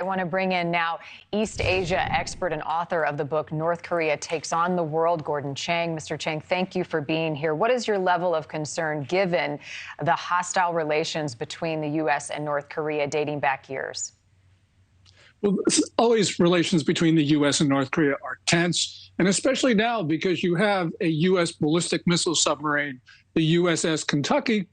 want to bring in now East Asia expert and author of the book North Korea Takes on the World, Gordon Chang. Mr. Chang, thank you for being here. What is your level of concern given the hostile relations between the U.S. and North Korea dating back years? Well, always relations between the U.S. and North Korea are tense, and especially now because you have a U.S. ballistic missile submarine, the USS Kentucky,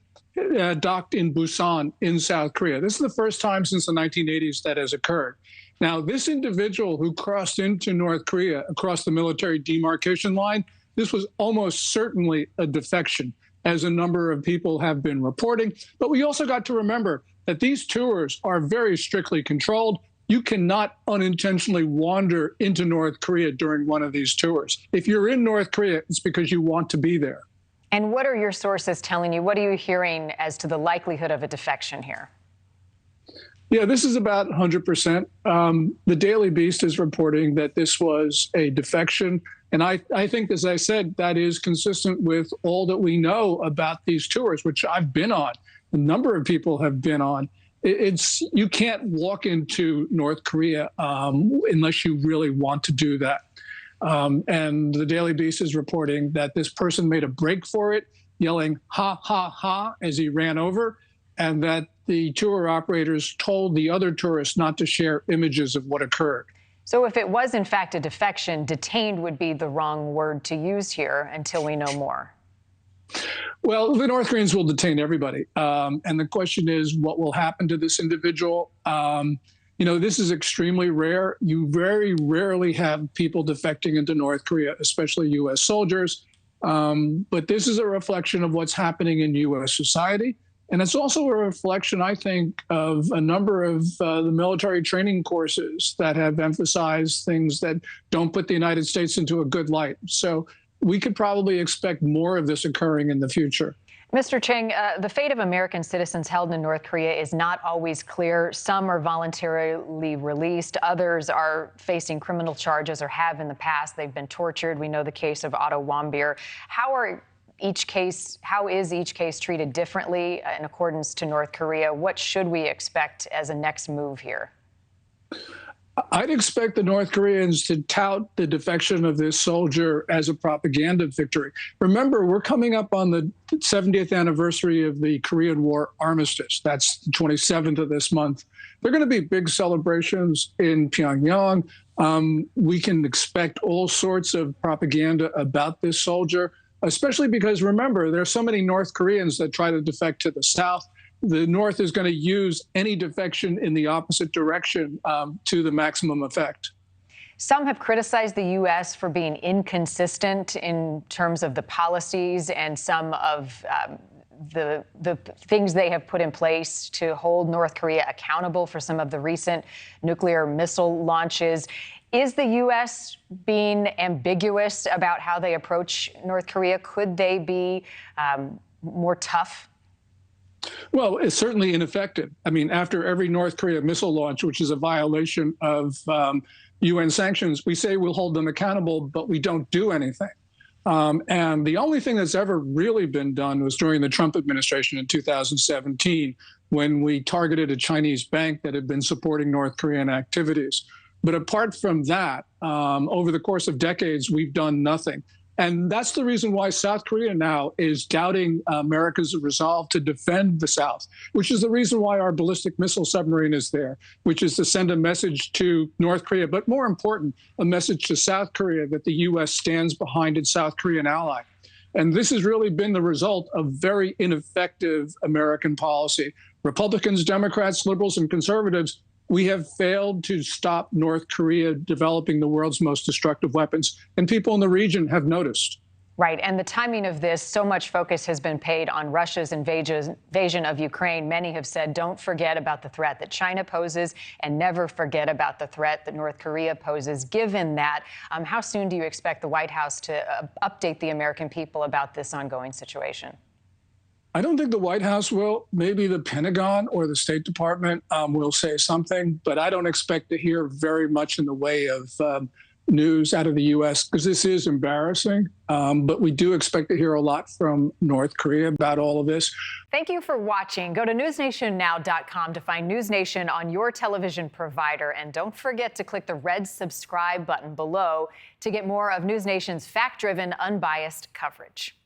docked in Busan in South Korea. This is the first time since the 1980s that has occurred. Now, this individual who crossed into North Korea across the military demarcation line, this was almost certainly a defection, as a number of people have been reporting. But we also got to remember that these tours are very strictly controlled. You cannot unintentionally wander into North Korea during one of these tours. If you're in North Korea, it's because you want to be there. And what are your sources telling you? What are you hearing as to the likelihood of a defection here? Yeah, this is about 100%. The Daily Beast is reporting that this was a defection. And I think, as I said, that is consistent with all that we know about these tours, which I've been on. A number of people have been on. You can't walk into North Korea unless you really want to do that. And the Daily Beast is reporting that this person made a break for it, yelling, ha, ha, ha, as he ran over, and that the tour operators told the other tourists not to share images of what occurred. So if it was, in fact, a defection, detained would be the wrong word to use here until we know more. Well, the North Koreans will detain everybody. And the question is, what will happen to this individual? This is extremely rare. You very rarely have people defecting into North Korea, especially U.S. soldiers. But this is a reflection of what's happening in U.S. society. And it's also a reflection, I think, of a number of the military training courses that have emphasized things that don't put the United States into a good light. So we could probably expect more of this occurring in the future. Mr. Chang, the fate of American citizens held in North Korea is not always clear. Some are voluntarily released. Others are facing criminal charges or have in the past. They've been tortured. We know the case of Otto Warmbier. How is each case treated differently in accordance to North Korea? What should we expect as a next move here? I'd expect the North Koreans to tout the defection of this soldier as a propaganda victory. Remember, we're coming up on the 70th anniversary of the Korean War armistice. That's the 27th of this month. There are going to be big celebrations in Pyongyang. We can expect all sorts of propaganda about this soldier, especially because, remember, there are so many North Koreans that try to defect to the south. The North is going to use any defection in the opposite direction to the maximum effect. Some have criticized the U.S. for being inconsistent in terms of the policies and some of the things they have put in place to hold North Korea accountable for some of the recent nuclear missile launches. Is the U.S. being ambiguous about how they approach North Korea? Could they be more tough? Well, it's certainly ineffective. I mean, after every North Korea missile launch, which is a violation of UN sanctions, we say we'll hold them accountable, but we don't do anything. And the only thing that's ever really been done was during the Trump administration in 2017, when we targeted a Chinese bank that had been supporting North Korean activities. But apart from that, over the course of decades, we've done nothing. And that's the reason why South Korea now is doubting America's resolve to defend the South, which is the reason why our ballistic missile submarine is there, which is to send a message to North Korea, but more important, a message to South Korea that the U.S. stands behind its South Korean ally. And this has really been the result of very ineffective American policy. Republicans, Democrats, liberals, and conservatives, we have failed to stop North Korea developing the world's most destructive weapons, and people in the region have noticed. Right, and the timing of this, so much focus has been paid on Russia's invasion of Ukraine. Many have said, don't forget about the threat that China poses and never forget about the threat that North Korea poses. Given that, how soon do you expect the White House to update the American people about this ongoing situation? I don't think the White House will. Maybe the Pentagon or the State Department will say something, but I don't expect to hear very much in the way of news out of the U.S. because this is embarrassing. But we do expect to hear a lot from North Korea about all of this. Thank you for watching. Go to newsnationnow.com to find NewsNation on your television provider. And don't forget to click the red subscribe button below to get more of NewsNation's fact-driven, unbiased coverage.